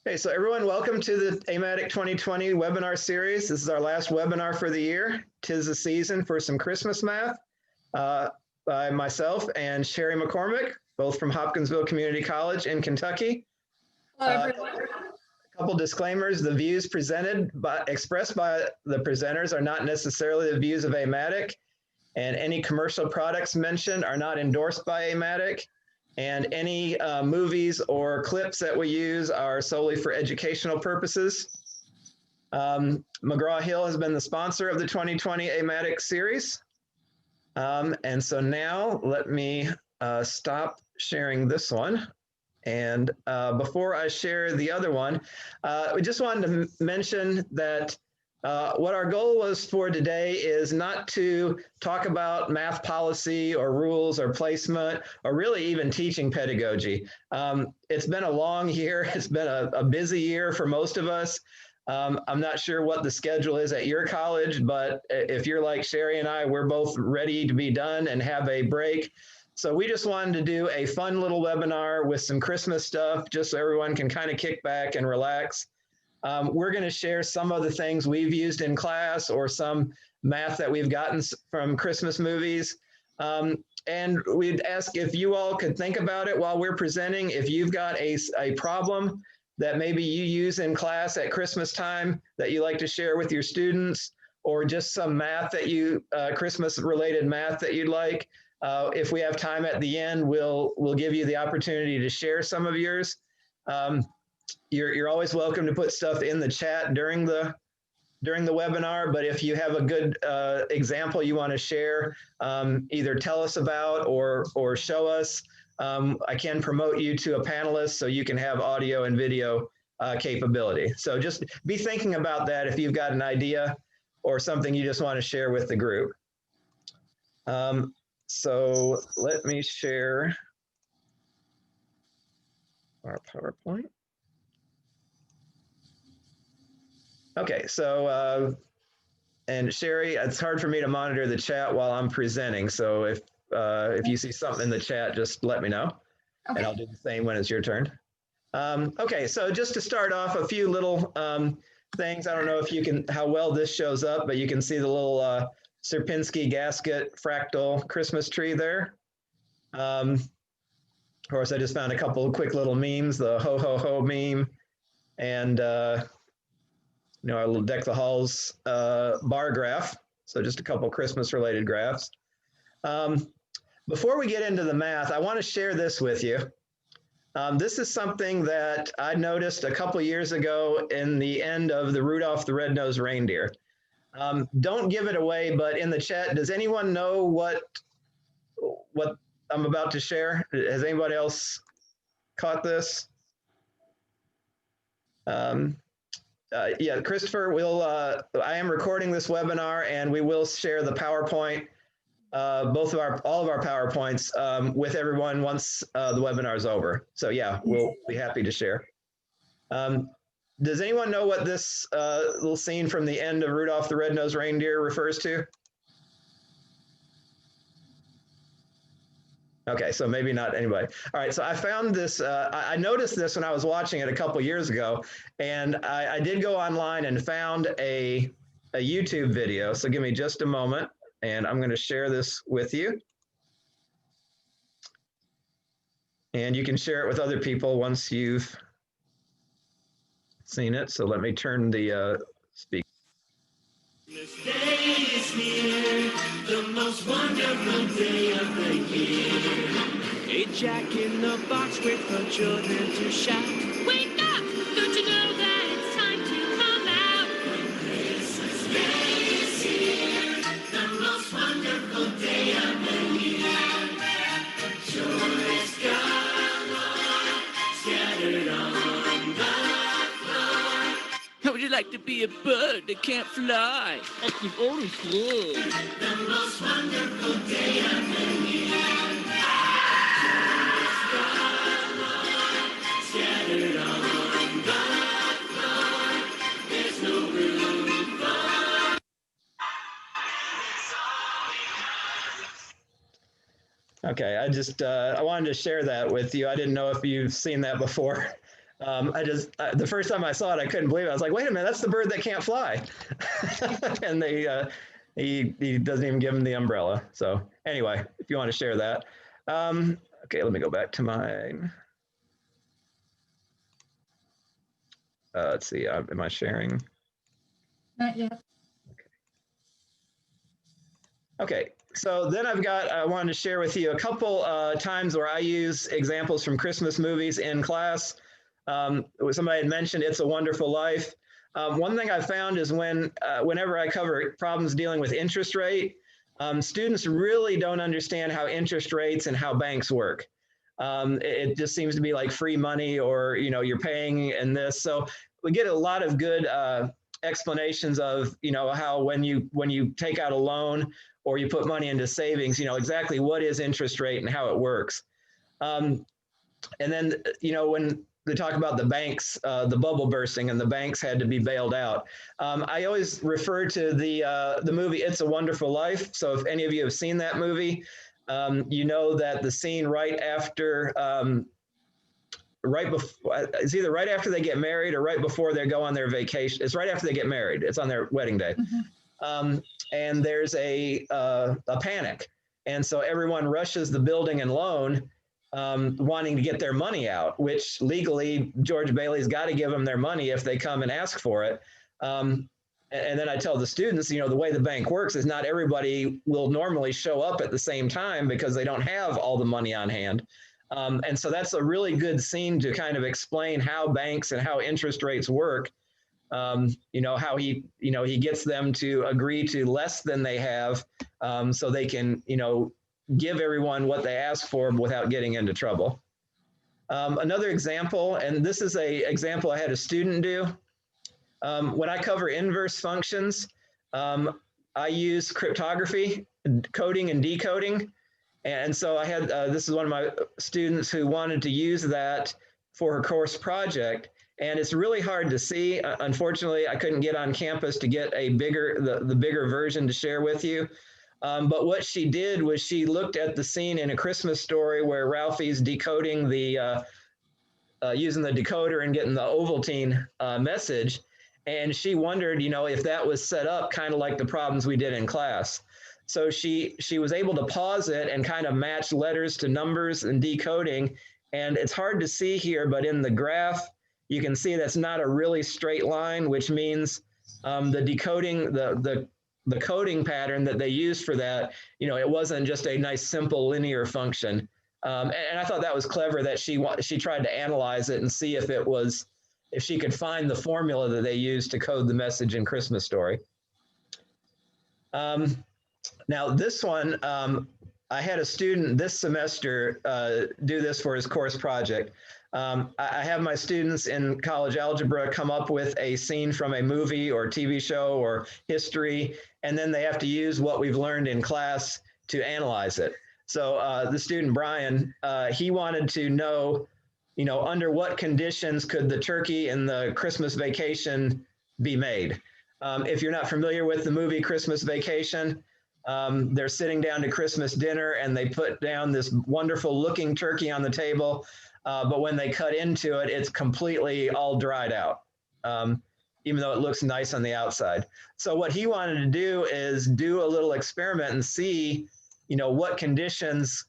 Hey, so everyone, welcome to the AMATYC 2020 webinar series. This is our last webinar for the year. 'Tis the season for some Christmas math by myself and Sherry McCormick, both from Hopkinsville Community College in Kentucky. Hello, everyone. A couple disclaimers. The views expressed by the presenters are not necessarily the views of AMATYC, and any commercial products mentioned are not endorsed by AMATYC. And any movies or clips that we use are solely for educational purposes. McGraw-Hill has been the sponsor of the 2020 AMATYC series. And so now let me stop sharing this one. And before I share the other one, we just wanted to mention that what our goal was for today is not to talk about math policy or rules or placement or really even teaching pedagogy. It's been a long year. It's been a busy year for most of us. I'm not sure what the schedule is at your college, but if you're like Sherry and I, we're both ready to be done and have a break. So we just wanted to do a fun little webinar with some Christmas stuff, just so everyone can kind of kick back and relax. We're going to share some of the things we've used in class or some math that we've gotten from Christmas movies. And we'd ask if you all could think about it while we're presenting. If you've got a problem that maybe you use in class at Christmas time that you like to share with your students, or just some math that Christmas related math that you'd like, if we have time at the end, we'll give you the opportunity to share some of yours. You're always welcome to put stuff in the chat during the webinar, but if you have a good example you want to share, either tell us about or show us. I can promote you to a panelist so you can have audio and video capability. So just be thinking about that if you've got an or something you just want to share with the group. So let me share our PowerPoint. Okay, so, and Sherry, it's hard for me to monitor the chat while I'm presenting. So if you see something in the chat, just let me know. Okay. And I'll do the same when it's your turn. Okay, so just to start off, a few little things. I don't know if how well this shows up, but you can see the little Sierpinski gasket fractal Christmas tree there. Of course, I just found a couple of quick little memes, the ho ho ho meme, and our little Deck the Halls bar graph. So just a couple Christmas related graphs. Before we get into the math, I want to share this with you. This is something that I noticed a couple years ago in the end of the Rudolph the Red-Nosed Reindeer. Don't give it away, but in the chat, does anyone know what I'm about to share? Has anybody else caught this? Yeah, Christopher, I am recording this webinar and we will share the PowerPoint, all of our PowerPoints with everyone once the webinar is over. So yeah, we'll be happy to share. Does anyone know what this little scene from the end of Rudolph the Red-Nosed Reindeer refers to? Okay, so maybe not anybody. All right, so I found this, I noticed this when I was watching it a couple years ago, and I did go online and found a YouTube video. So give me just a moment, and I'm gonna share this with you. And you can share it with other people once you've seen it. So let me turn the speaker. This day is here, the most wonderful day of the year. A Jack in the Box wait for children to shout. Wake up! Don't you know that it's time to come out? Christmas Day is here, the most wonderful day of the year. Joy's galore, scattered on the floor. How would you like to be a bird that can't fly? I can only fly. The most wonderful day of the year. Scattered on the floor. There's no room for. Okay, I wanted to share that with you. I didn't know if you've seen that before. The first time I saw it, I couldn't believe it. I was like, wait a minute, that's the bird that can't fly. And he doesn't even give him the umbrella. So anyway, if you want to share that. Okay, let me go back to mine. Let's see, am I sharing? Not yet. Okay, so then I wanted to share with you a couple times where I use examples from Christmas movies in class. Somebody had mentioned It's a Wonderful Life. One thing I found is whenever I cover problems dealing with interest rate, students really don't understand how interest rates and how banks work. It just seems to be like free money, or you're paying in this. So we get a lot of good explanations of how when you take out a loan or you put money into savings, exactly what is interest rate and how it works. And then when they talk about the banks, the bubble bursting, and the banks had to be bailed out. I always refer to the movie It's a Wonderful Life. So if any of you have seen that movie, you know that the scene right after, it's either right after they get married or right before they go on their vacation. It's right after they get married. It's on their wedding day. Mm-hmm. And there's a panic. And so everyone rushes the building and loan, wanting to get their money out, which legally George Bailey's got to give them their money if they come and ask for it. And then I tell the students, the way the bank works is not everybody will normally show up at the same time because they don't have all the money on hand. And so that's a really good scene to kind of explain how banks and how interest rates work. How he gets them to agree to less than they have, so they can, give everyone what they ask for without getting into trouble. Another example, and this is an example I had a student do. When I cover inverse functions, I use cryptography, coding and decoding. And so I had, this is one of my students who wanted to use that for her course project. And it's really hard to see. Unfortunately, I couldn't get on campus to get the bigger version to share with you. But what she did was she looked at the scene in A Christmas Story where Ralphie's decoding using the decoder and getting the Ovaltine message. And she wondered, if that was set up kind of like the problems we did in class. So she was able to pause it and kind of match letters to numbers and decoding. And it's hard to see here, but in the graph, you can see that's not a really straight line, which means the decoding, the coding pattern that they used for that, it wasn't just a nice simple linear function. And I thought that was clever that she tried to analyze it and see if she could find the formula that they used to code the message in Christmas Story. Now this one, I had a student this semester do this for his course project. I have my students in college algebra come up with a scene from a movie or TV show or history, and then they have to use what we've learned in class to analyze it. So the student, Brian, he wanted to know, under what conditions could the turkey in the Christmas Vacation be made? If you're not familiar with the movie Christmas Vacation, they're sitting down to Christmas dinner and they put down this wonderful looking turkey on the table. But when they cut into it, it's completely all dried out, even though it looks nice on the outside. So what he wanted to do is do a little experiment and see, what conditions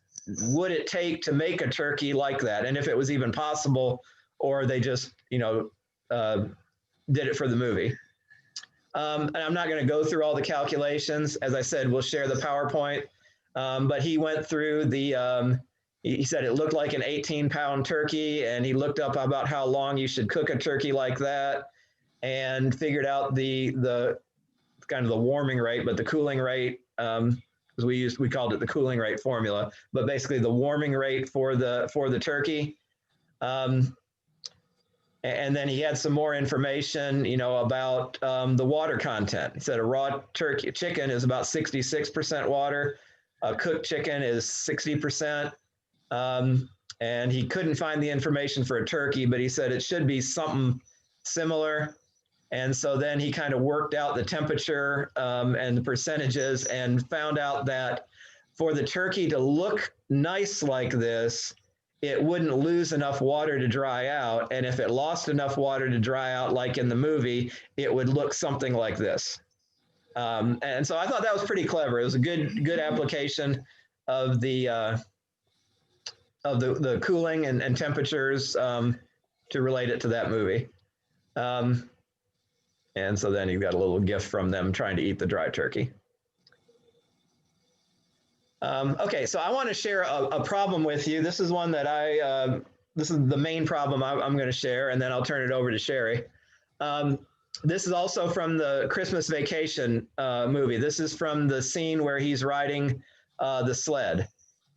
would it take to make a turkey like that? And if it was even possible, or they just, did it for the movie. And I'm not going to go through all the calculations. As I said, we'll share the PowerPoint. But he went through he said it looked like an 18-pound turkey, and he looked up about how long you should cook a turkey like that, and figured out the kind of the warming rate, but the cooling rate, because we called it the cooling rate formula, but basically the warming rate for the turkey. And then he had some more information, about the water content. He said a raw chicken is about 66% water. A cooked chicken is 60%. And he couldn't find the information for a turkey, but he said it should be something similar. And so then he kind of worked out the temperature and the percentages and found out that for the turkey to look nice like this, it wouldn't lose enough water to dry out. And if it lost enough water to dry out, like in the movie, it would look something like this. And so I thought that was pretty clever. It was a good application of the cooling and temperatures to relate it to that movie. And so then you've got a little gift from them trying to eat the dry turkey. Okay, so I want to share a problem with you. This is one that this is the main problem I'm going to share, and then I'll turn it over to Sherry. This is also from the Christmas Vacation movie. This is from the scene where he's riding the sled.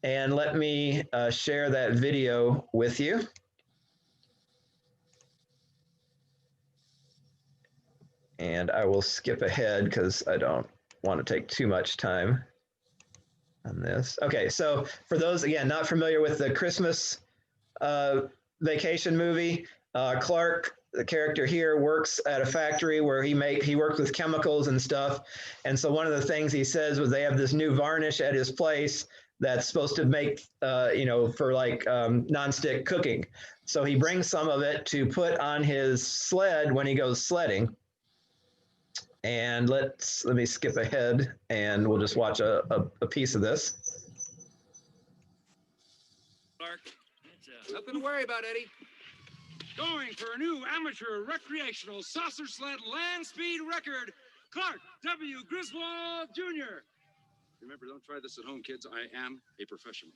And let me share that video with you. And I will skip ahead because I don't want to take too much time on this. Okay, so for those, again, not familiar with the Christmas Vacation movie, Clark, the character here, works at a factory where he works with chemicals and stuff. And so one of the things he says was they have this new varnish at his place that's supposed to make, for like nonstick cooking. So he brings some of it to put on his sled when he goes sledding. And let me skip ahead and we'll just watch a piece of this. Clark, nothing to worry about, Eddie. Going for a new amateur recreational saucer sled land speed record, Clark W. Griswold Jr. Remember, don't try this at home, kids. I am a professional.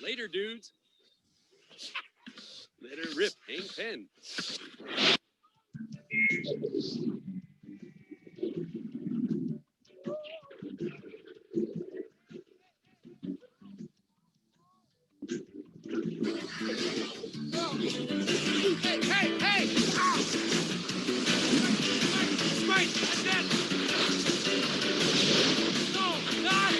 Later, dudes. Let her rip, Hank Penn. Hey! Ah! Smite! That's it! No! Not!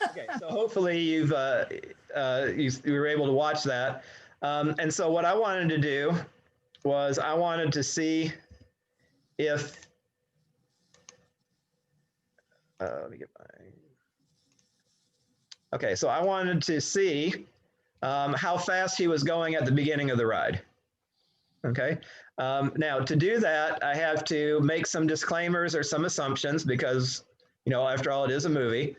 Okay, so hopefully you were able to watch that. And so what I wanted to do was I wanted to see if, let me get my, okay, so I wanted to see how fast he was going at the beginning of the ride. Okay, now to do that, I have to make some disclaimers or some assumptions because, after all, it is a movie.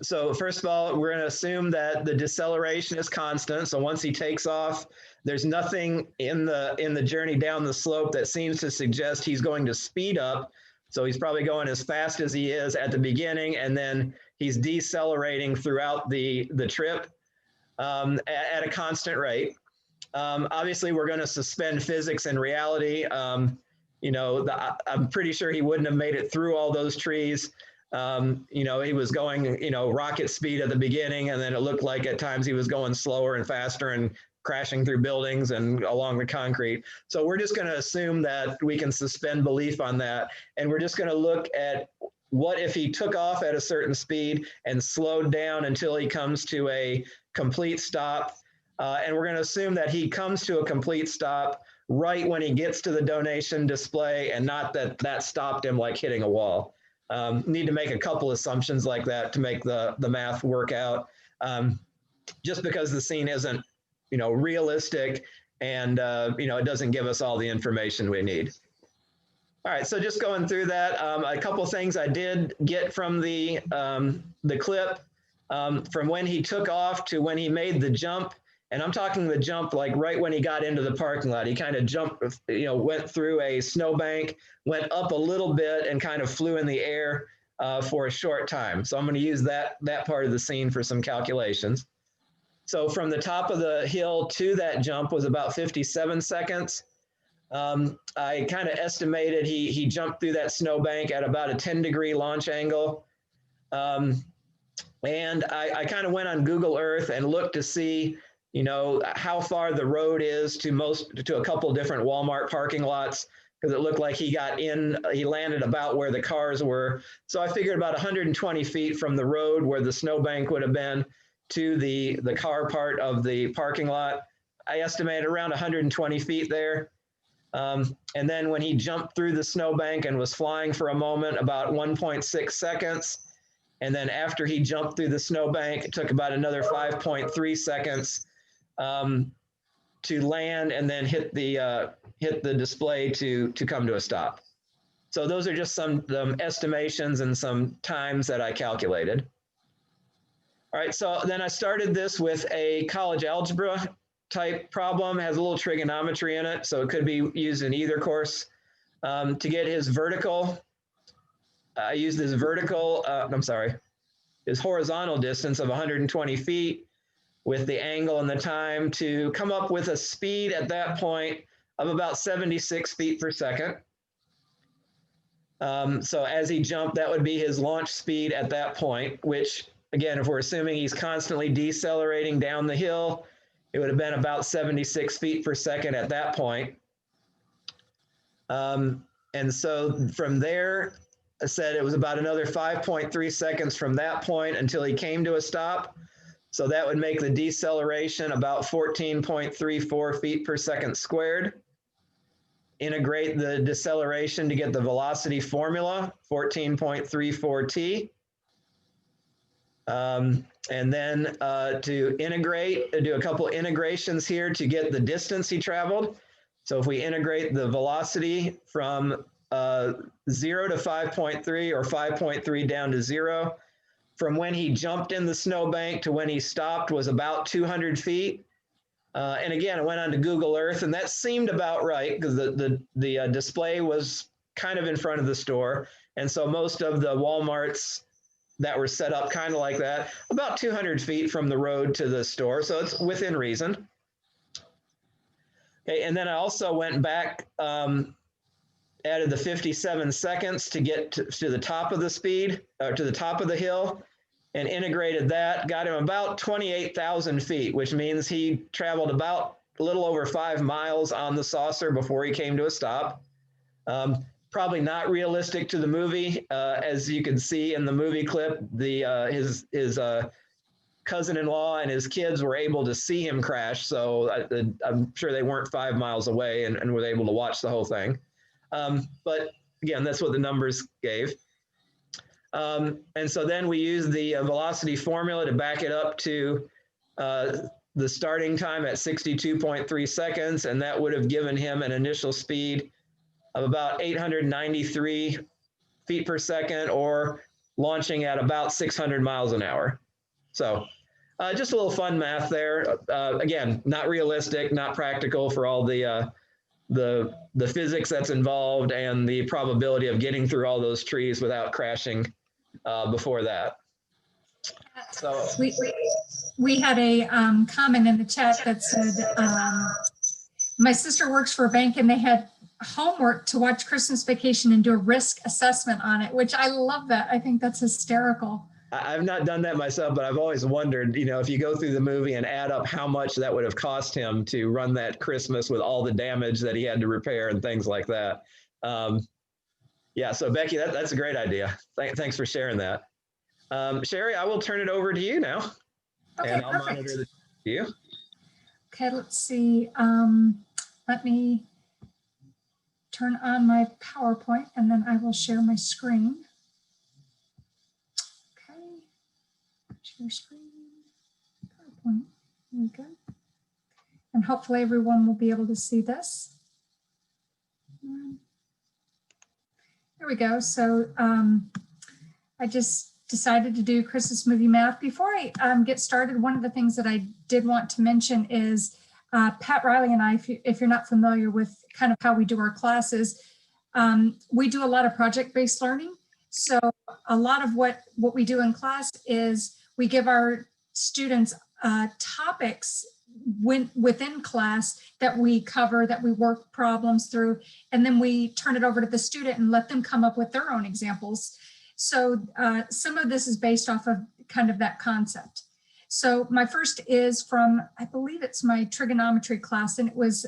So first of all, we're going to assume that the deceleration is constant. So once he takes off, there's nothing in the journey down the slope that seems to suggest he's going to speed up. So he's probably going as fast as he is at the beginning, and then he's decelerating throughout the trip at a constant rate. Obviously, we're going to suspend physics and reality. I'm pretty sure he wouldn't have made it through all those trees. He was going, rocket speed at the beginning, and then it looked like at times he was going slower and faster and crashing through buildings and along the concrete. So we're just going to assume that we can suspend belief on that. And we're just going to look at what if he took off at a certain speed and slowed down until he comes to a complete stop. And we're going to assume that he comes to a complete stop right when he gets to the donation display, and not that stopped him like hitting a wall. Need to make a couple assumptions like that to make the math work out, just because the scene isn't, realistic, and, it doesn't give us all the information we need. All right, so just going through that, a couple things I did get from the clip, from when he took off to when he made the jump, And I'm talking the jump like right when he got into the parking lot. He kind of jumped, went through a snowbank, went up a little bit, and kind of flew in the air for a short time. So I'm going to use that part of the scene for some calculations. So from the top of the hill to that jump was about 57 seconds. I kind of estimated he jumped through that snowbank at about a 10-degree launch angle. And I kind of went on Google Earth and looked to see, how far the road is to a couple different Walmart parking lots, because it looked like he landed about where the cars were. So I figured about 120 feet from the road where the snowbank would have been to the car part of the parking lot. I estimated around 120 feet there. And then when he jumped through the snowbank and was flying for a moment, about 1.6 seconds. And then after he jumped through the snowbank, it took about another 5.3 seconds to land and then hit the display to come to a stop. So those are just some estimations and some times that I calculated. All right, so then I started this with a college algebra type problem. It has a little trigonometry in it, so it could be used in either course. To get his vertical, I used his his horizontal distance of 120 feet with the angle and the time to come up with a speed at that point of about 76 feet per second. So as he jumped, that would be his launch speed at that point, which again, if we're assuming he's constantly decelerating down the hill, it would have been about 76 feet per second at that point. And so from there, I said it was about another 5.3 seconds from that point until he came to a stop. So that would make the deceleration about 14.34 feet per second squared. Integrate the deceleration to get the velocity formula, 14.34 t. And then to integrate, do a couple integrations here to get the distance he traveled. So if we integrate the velocity from 0 to 5.3 or 5.3 down to 0, from when he jumped in the snowbank to when he stopped was about 200 feet. And again, I went on to Google Earth, and that seemed about right because the display was kind of in front of the store. And so most of the Walmarts that were set up kind of like that, about 200 feet from the road to the store. So it's within reason. Okay, and then I also went back, added the 57 seconds to get to the top of the speed, or to the top of the hill, and integrated that, got him about 28,000 feet, which means he traveled about a little over 5 miles on the saucer before he came to a stop. Probably not realistic to the movie. As you can see in the movie clip, his cousin-in-law and his kids were able to see him crash. So I'm sure they weren't 5 miles away and were able to watch the whole thing. But again, that's what the numbers gave. And so then we used the velocity formula to back it up to the starting time at 62.3 seconds. And that would have given him an initial speed of about 893 feet per second, or launching at about 600 miles an hour. So just a little fun math there. Again, not realistic, not practical for all the physics that's involved and the probability of getting through all those trees without crashing before that. So we had a comment in the chat that said, my sister works for a bank and they had homework to watch Christmas Vacation and do a risk assessment on it, which I love that. I think that's hysterical. I've not done that myself, but I've always wondered, if you go through the movie and add up how much that would have cost him to run that Christmas with all the damage that he had to repair and things like that. Yeah, so Becky, that's a great idea. Thanks for sharing that. Sherry, I will turn it over to you now. Okay, and I'll perfect. monitor the view. Okay, let's see. Let me turn on my PowerPoint and then I will share my screen. Okay, share screen, PowerPoint, there we go. And hopefully everyone will be able to see this. There we go. So I just decided to do Christmas movie math. Before I get started, one of the things that I did want to mention is Pat Riley and I, if you're not familiar with kind of how we do our classes, we do a lot of project-based learning. So a lot of what we do in class is we give our students topics within class that we cover, that we work problems through, and then we turn it over to the student and let them come up with their own examples. So some of this is based off of kind of that concept. So my first is from, I believe it's my trigonometry class, and it was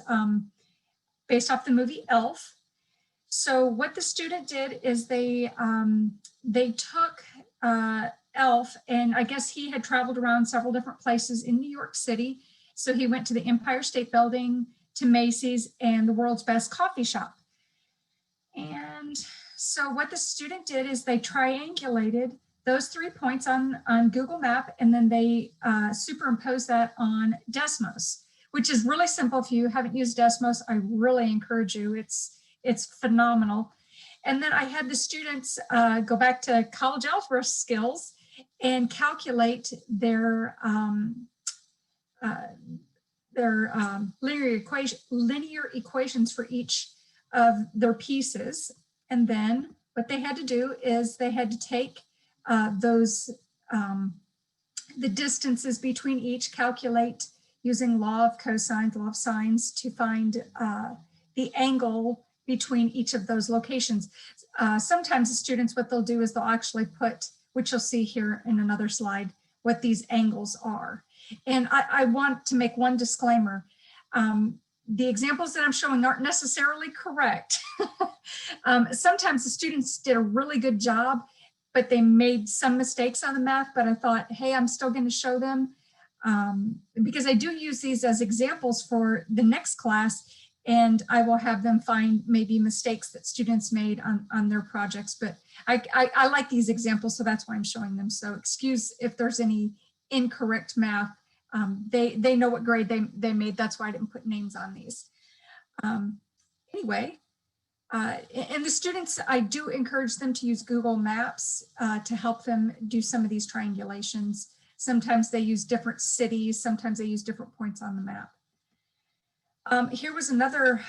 based off the movie Elf. So what the student did is they took Elf, and I guess he had traveled around several different places in New York City. So he went to the Empire State Building, to Macy's, and the world's best coffee shop. And so what the student did is they triangulated those 3 points on Google Map, and then they superimposed that on Desmos, which is really simple. If you haven't used Desmos, I really encourage you. It's phenomenal. And then I had the students go back to college algebra skills and calculate their linear equations for each of their pieces. And then what they had to do is they had to take the distances between each, calculate using law of cosines, law of sines, to find the angle between each of those locations. Sometimes the students, what they'll do is they'll actually put, which you'll see here in another slide, what these angles are. And I want to make one disclaimer. The examples that I'm showing aren't necessarily correct. Sometimes the students did a really good job, but they made some mistakes on the math, but I thought, hey, I'm still going to show them because I do use these as examples for the next class, and I will have them find maybe mistakes that students made on their projects. But I like these examples, so that's why I'm showing them. So excuse if there's any incorrect math. They know what grade they made. That's why I didn't put names on these. Anyway, and the students, I do encourage them to use Google Maps to help them do some of these triangulations. Sometimes they use different cities. Sometimes they use different points on the map. Here was another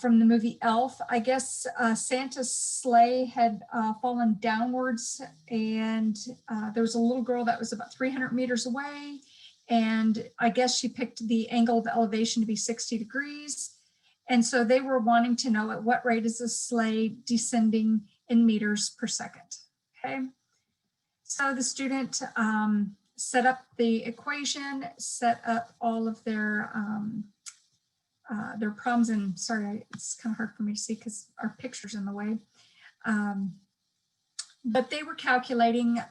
from the movie Elf. I guess Santa's sleigh had fallen downwards, and there was a little girl that was about 300 meters away. And I guess she picked the angle of elevation to be 60 degrees. And so they were wanting to know at what rate is the sleigh descending in meters per second. Okay. So the student set up the equation, set up all of their problems, and sorry, it's kind of hard for me to see because our picture's in the way. But they were calculating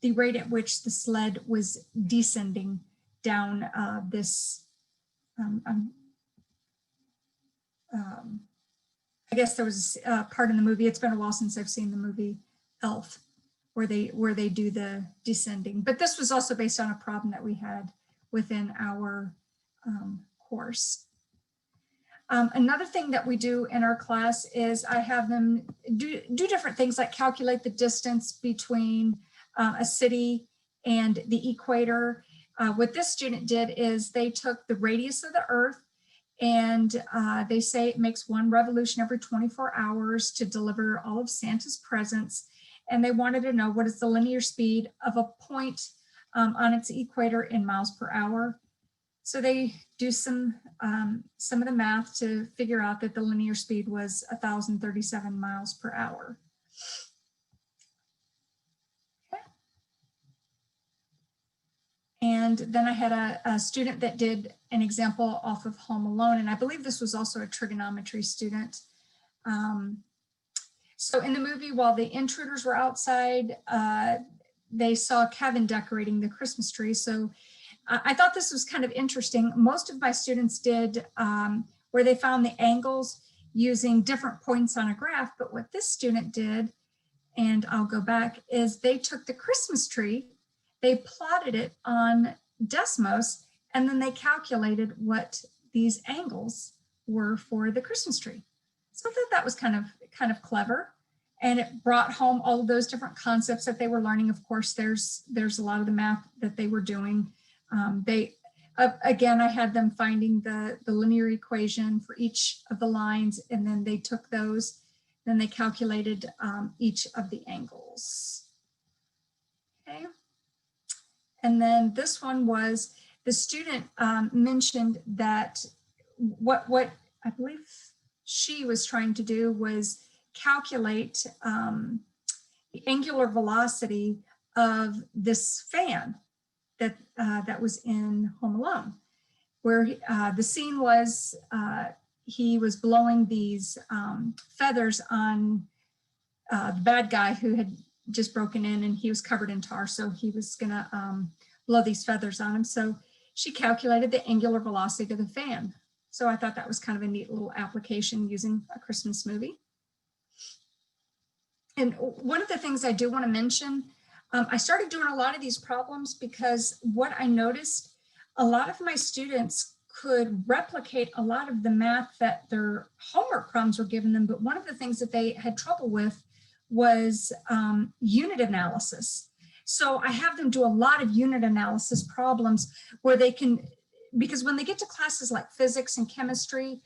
the rate at which the sled was descending down this, I guess there was a part in the movie, it's been a while since I've seen the movie Elf, where they do the descending. But this was also based on a problem that we had within our course. Another thing that we do in our class is I have them do different things like calculate the distance between a city and the equator. What this student did is they took the radius of the Earth, and they say it makes one revolution every 24 hours to deliver all of Santa's presents. And they wanted to know what is the linear speed of a point on its equator in miles per hour. So they do some of the math to figure out that the linear speed was 1,037 miles per hour. And then I had a student that did an example off of Home Alone, and I believe this was also a trigonometry student. So in the movie, while the intruders were outside, they saw Kevin decorating the Christmas tree. So I thought this was kind of interesting. Most of my students did where they found the angles using different points on a graph, but what this student did, and I'll go back, is they took the Christmas tree, they plotted it on Desmos, and then they calculated what these angles were for the Christmas tree. So I thought that was kind of clever. and it brought home all of those different concepts that they were learning. Of course, there's a lot of the math that they were doing. Again, I had them finding the linear equation for each of the lines, and then they took those, then they calculated each of the angles. Okay. And then this one was, the student mentioned that what I believe she was trying to do was calculate the angular velocity of this fan that was in Home Alone, where the scene was he was blowing these feathers on the bad guy who had just broken in, and he was covered in tar, so he was gonna blow these feathers on him. So she calculated the angular velocity of the fan. So I thought that was kind of a neat little application using a Christmas movie. And one of the things I do want to mention, I started doing a lot of these problems because what I noticed, a lot of my students could replicate a lot of the math that their homework problems were giving them, but one of the things that they had trouble with was unit analysis. So I have them do a lot of unit analysis problems where they can, because when they get to classes like physics and chemistry,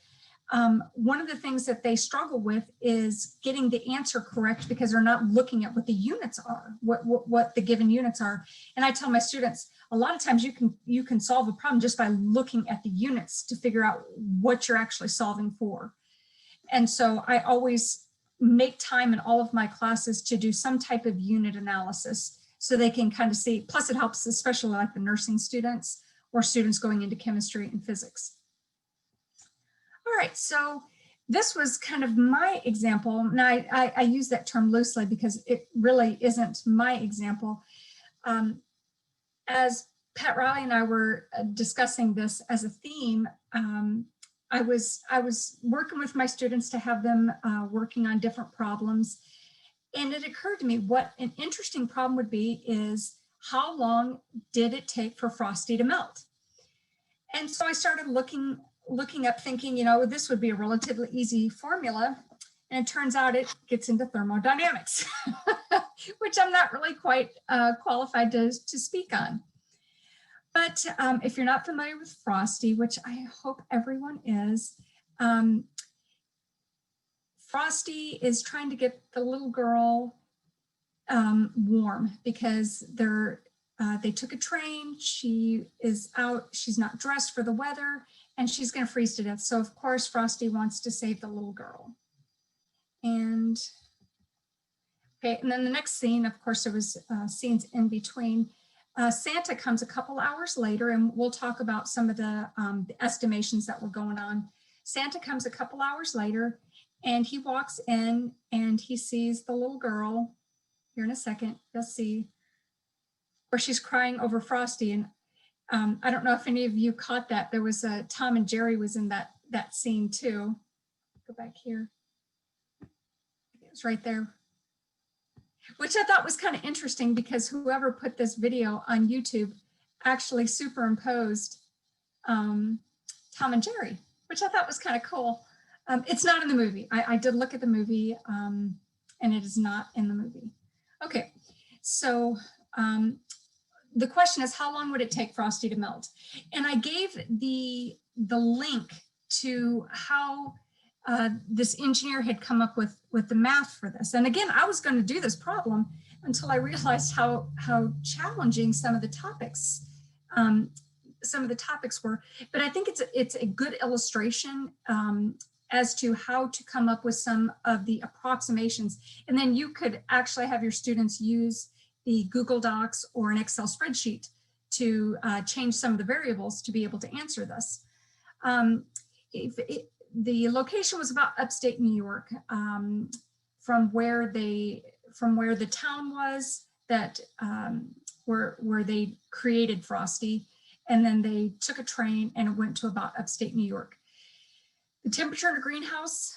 one of the things that they struggle with is getting the answer correct because they're not looking at what the units are, what the given units are. And I tell my students, a lot of times you can solve a problem just by looking at the units to figure out what you're actually solving for. And so I always make time in all of my classes to do some type of unit analysis so they can kind of see, plus it helps especially like the nursing students or students going into chemistry and physics. All right, so this was kind of my example. Now I use that term loosely because it really isn't my example. As Pat Riley and I were discussing this as a theme, I was working with my students to have them working on different problems. And it occurred to me what an interesting problem would be is how long did it take for Frosty to melt? And so I started looking up thinking, you know, this would be a relatively easy formula. And it turns out it gets into thermodynamics, which I'm not really quite qualified to speak on. But if you're not familiar with Frosty, which I hope everyone is, Frosty is trying to get the little girl warm because they took a train, she is out, she's not dressed for the weather, and she's gonna freeze to death. So of course, Frosty wants to save the little girl. And okay, and then the next scene, of course, there was scenes in between. Santa comes a couple hours later, and we'll talk about some of the estimations that were going on. Santa comes a couple hours later, and he walks in and he sees the little girl. Here in a second, you'll see where she's crying over Frosty. And I don't know if any of you caught that. There was Tom and Jerry was in that scene too. Go back here. It's right there. Which I thought was kind of interesting because whoever put this video on YouTube actually superimposed Tom and Jerry, which I thought was kind of cool. It's not in the movie. I did look at the movie and it is not in the movie. Okay, so the question is, how long would it take Frosty to melt? And I gave the link to how this engineer had come up with the math for this. And again, I was going to do this problem until I realized how challenging some of the topics were. But I think it's a good illustration as to how to come up with some of the approximations. And then you could actually have your students use the Google Docs or an Excel spreadsheet to change some of the variables to be able to answer this. The location was about upstate New York, from where the town was that where they created Frosty, and then they took a train and it went to about upstate New York. The temperature in the greenhouse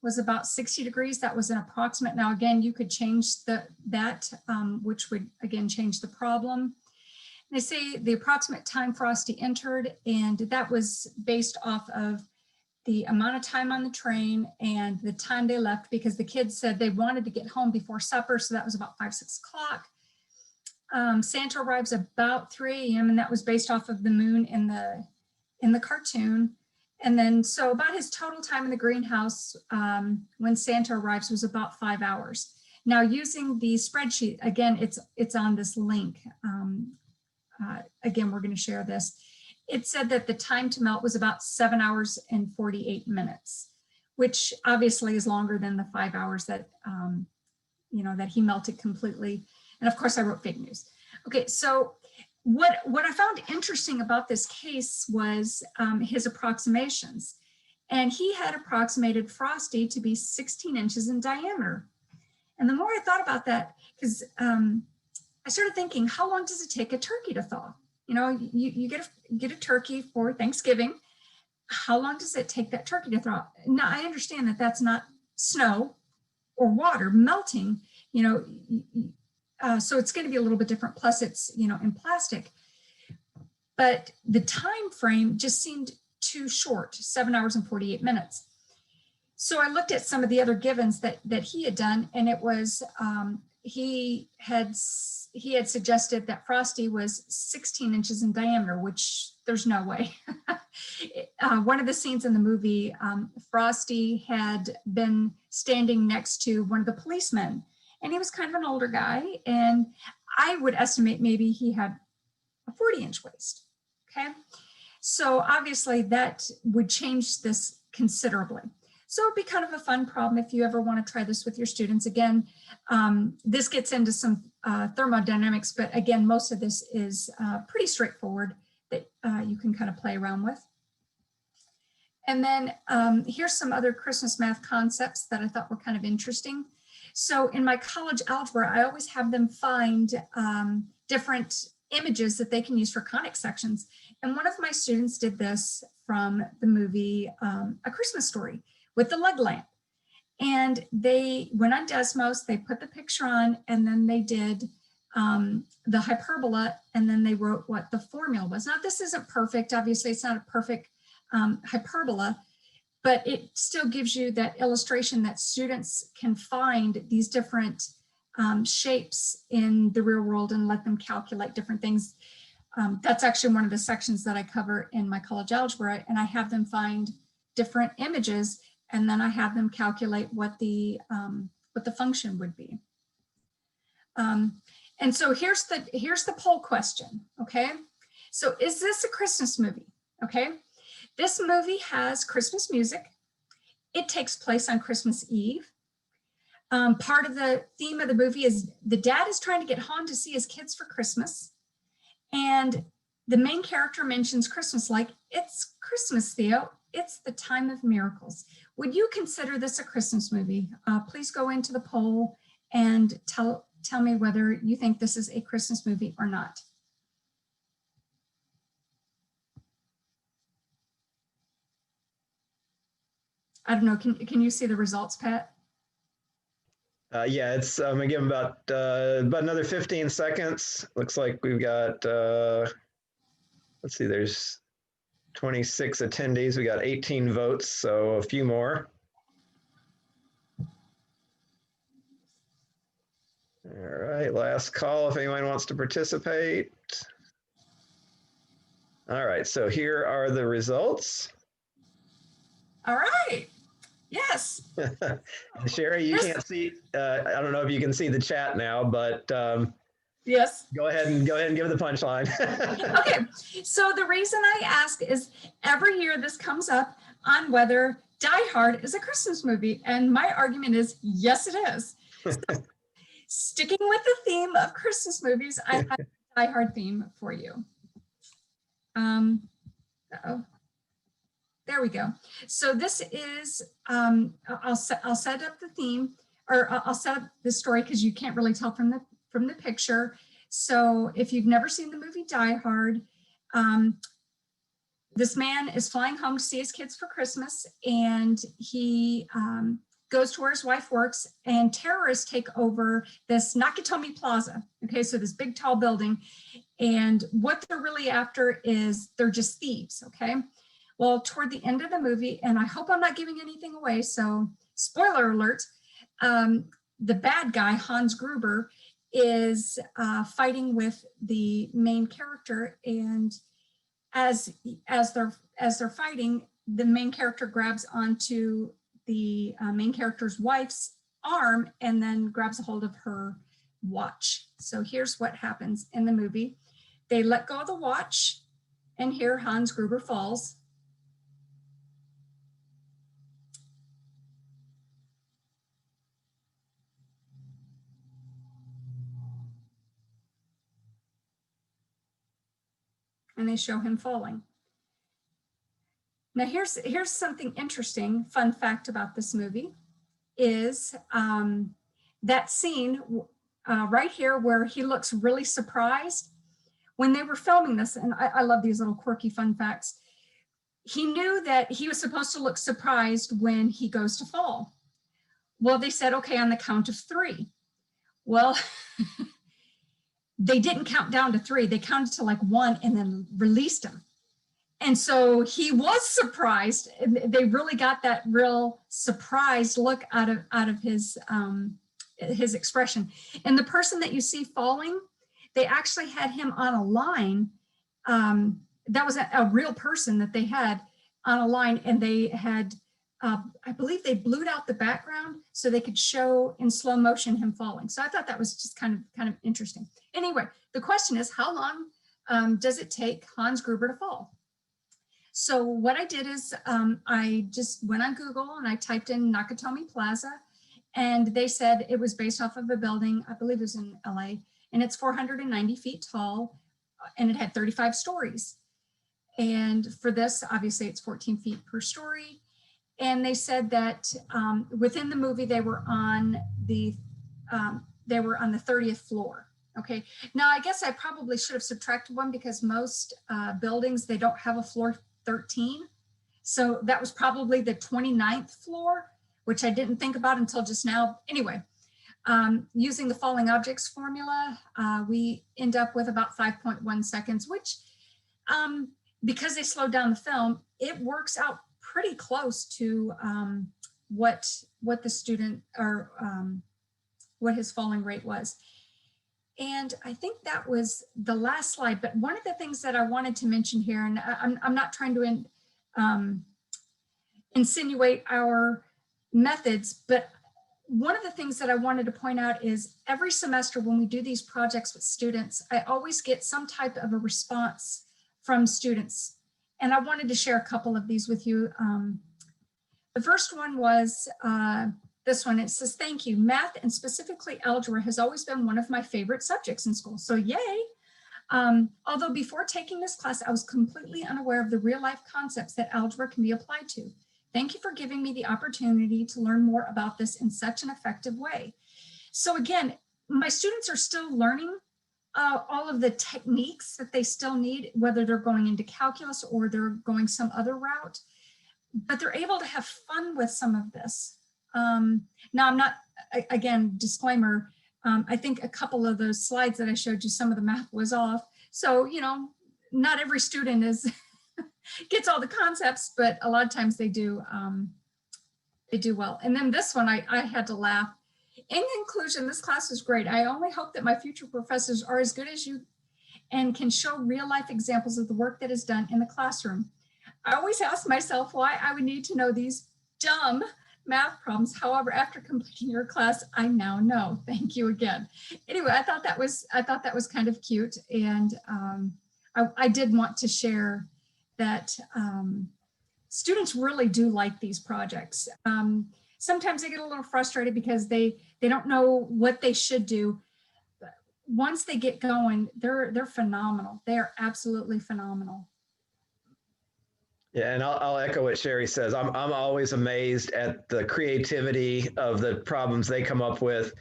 was about 60 degrees. That was an approximate. Now again, you could change that, which would again change the problem. They say the approximate time Frosty entered, and that was based off of the amount of time on the train and the time they left, because the kids said they wanted to get home before supper. So that was about 5, 6 o'clock. Santa arrives about 3 a.m. and that was based off of the moon in the cartoon. And then, so about his total time in the greenhouse when Santa arrives was about 5 hours. Now, using the spreadsheet, again, it's on this link. Again, we're going to share this. It said that the time to melt was about 7 hours and 48 minutes, which obviously is longer than the 5 hours that, that he melted completely. And of course, I wrote fake news. Okay, so what I found interesting about this case was his approximations. And he had approximated Frosty to be 16 inches in diameter. And the more I thought about that, because I started thinking, how long does it take a turkey to thaw? You get a turkey for Thanksgiving. How long does it take that turkey to thaw? Now, I understand that that's not snow or water melting, so it's going to be a little bit different. Plus it's, in plastic. But the time frame just seemed too short, 7 hours and 48 minutes. So I looked at some of the other givens that he had done, and it was, he had suggested that Frosty was 16 inches in diameter, which there's no way. One of the scenes in the movie, Frosty had been standing next to one of the policemen, and he was kind of an older guy, and I would estimate maybe he had a 40-inch waist, okay? So obviously that would change this considerably. So it'd be kind of a fun problem if you ever want to try this with your students. Again, this gets into some thermodynamics, but again, most of this is pretty straightforward that you can kind of play around with. And then here's some other Christmas math concepts that I thought were kind of interesting. So in my college algebra, I always have them find different images that they can use for conic sections. And one of my students did this from the movie A Christmas Story with the lug lamp. And they went on Desmos, they put the picture on, and then they did the hyperbola, and then they wrote what the formula was. Now, this isn't perfect. Obviously, it's not a perfect hyperbola, but it still gives you that illustration that students can find these different shapes in the real world and let them calculate different things. That's actually one of the sections that I cover in my college algebra, and I have them find different images, and then I have them calculate what the function would be. And so here's the poll question, okay? So is this a Christmas movie, okay? This movie has Christmas music. It takes place on Christmas Eve. Part of the theme of the movie is the dad is trying to get home to see his kids for Christmas. And the main character mentions Christmas like, it's Christmas, Theo. It's the time of miracles. Would you consider this a Christmas movie? Please go into the poll and tell me whether you think this is a Christmas movie or not. I don't know, can you see the results, Pat? Yeah, it's I'm gonna give them about another 15 seconds. Looks like we've got let's see, there's 26 attendees. We got 18 votes, so a few more. All right, last call if anyone wants to participate. All right, so here are the results. All right. Yes. Sherry, you can't see, I don't know if you can see the chat now, but yes. Go ahead and give the punchline. Okay, so the reason I ask is every year this comes up on whether Die Hard is a Christmas movie, and my argument is yes, it is. So, sticking with the theme of Christmas movies, I have a Die Hard theme for you. There we go. So this is, I'll set up the theme, or I'll set up the story because you can't really tell from the picture. So if you've never seen the movie Die Hard, this man is flying home to see his kids for Christmas, and he goes to where his wife works, and terrorists take over this Nakatomi Plaza. Okay, so this big tall building, and what they're really after is they're just thieves, okay? Well, toward the end of the movie, and I hope I'm not giving anything away, so spoiler alert, the bad guy, Hans Gruber, is fighting with the main character, and as they're fighting, the main character grabs onto the main character's wife's arm and then grabs a hold of her watch. So here's what happens in the movie. They let go of the watch, and here Hans Gruber falls. And they show him falling. Now here's something interesting, fun fact about this movie is that scene right here where he looks really surprised. When they were filming this, and I love these little quirky fun facts, he knew that he was supposed to look surprised when he goes to fall. Well, they said, okay, on the count of 3. Well, they didn't count down to 3. They counted to like 1 and then released him. And so he was surprised. They really got that real surprised look out of his expression. And the person that you see falling, they actually had him on a line. That was a real person that they had on a line, and they had, I believe they blued out the background so they could show in slow motion him falling. So I thought that was just kind of interesting. Anyway, the question is, how long does it take Hans Gruber to fall? So what I did is I just went on Google and I typed in Nakatomi Plaza, and they said it was based off of a building, I believe it was in LA, and it's 490 feet tall, and it had 35 stories. And for this, obviously it's 14 feet per story. And they said that within the movie, they were on the 30th floor. Okay, now I guess I probably should have subtracted 1 because most buildings, they don't have a floor 13. So that was probably the 29th floor, which I didn't think about until just now. Anyway, using the falling objects formula, we end up with about 5.1 seconds, which because they slowed down the film, it works out pretty close to what the student or what his falling rate was. And I think that was the last slide, but one of the things that I wanted to mention here, and I'm not trying to insinuate our methods, but one of the things that I wanted to point out is every semester when we do these projects with students, I always get some type of a response from students. And I wanted to share a couple of these with you. The first one was this one. It says, thank you. Math and specifically algebra has always been one of my favorite subjects in school. So yay. Although before taking this class, I was completely unaware of the real life concepts that algebra can be applied to. Thank you for giving me the opportunity to learn more about this in such an effective way. So again, my students are still learning all of the techniques that they still need, whether they're going into calculus or they're going some other route, but they're able to have fun with some of this. Now I'm not, again, disclaimer, I think a couple of those slides that I showed you, some of the math was off. So, you know, not every student is gets all the concepts, but a lot of times they do well. And then this one, I had to laugh. In conclusion, this class was great. I only hope that my future professors are as good as you and can show real life examples of the work that is done in the classroom. I always ask myself why I would need to know these dumb math problems. However, after completing your class, I now know. Thank you again. Anyway, I thought that was kind of cute, and I did want to share that students really do like these projects. Sometimes they get a little frustrated because they don't know what they should do. But once they get going, they're phenomenal. They are absolutely phenomenal. Yeah, and I'll echo what Sherry says. I'm always amazed at the creativity of the problems they come up with.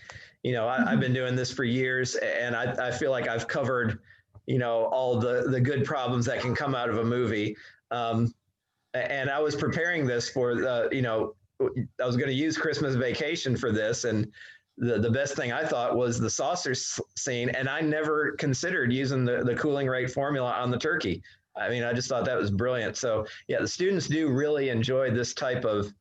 You know, I've been doing this for years, and I feel like I've covered, you know, all the good problems that can come out of a movie. And I was preparing this for the, you know, I was going to use Christmas Vacation for this, and the best thing I thought was the saucer scene, and I never considered using the cooling rate formula on the turkey. I mean, I just thought that was brilliant. So yeah, the students do really enjoy this type of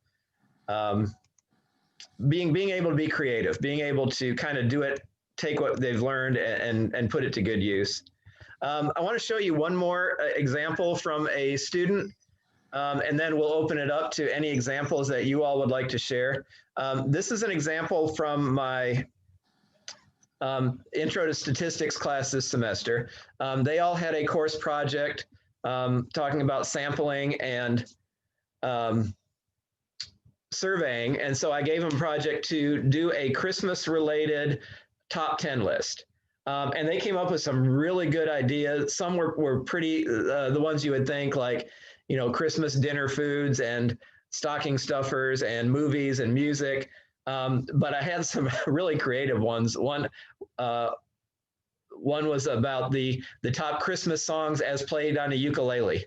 being able to be creative, being able to kind of do it, take what they've learned and put it to good use. I want to show you one more example from a student, and then we'll open it up to any examples that you all would like to share. This is an example from my Intro to Statistics class this semester. They all had a course project talking about sampling and surveying. And so I gave them a project to do a Christmas related top 10 list. And they came up with some really good ideas. Some were pretty, the ones you would think, like, you know, Christmas dinner foods and stocking stuffers and movies and music. But I had some really creative ones. One was about the top Christmas songs as played on a ukulele.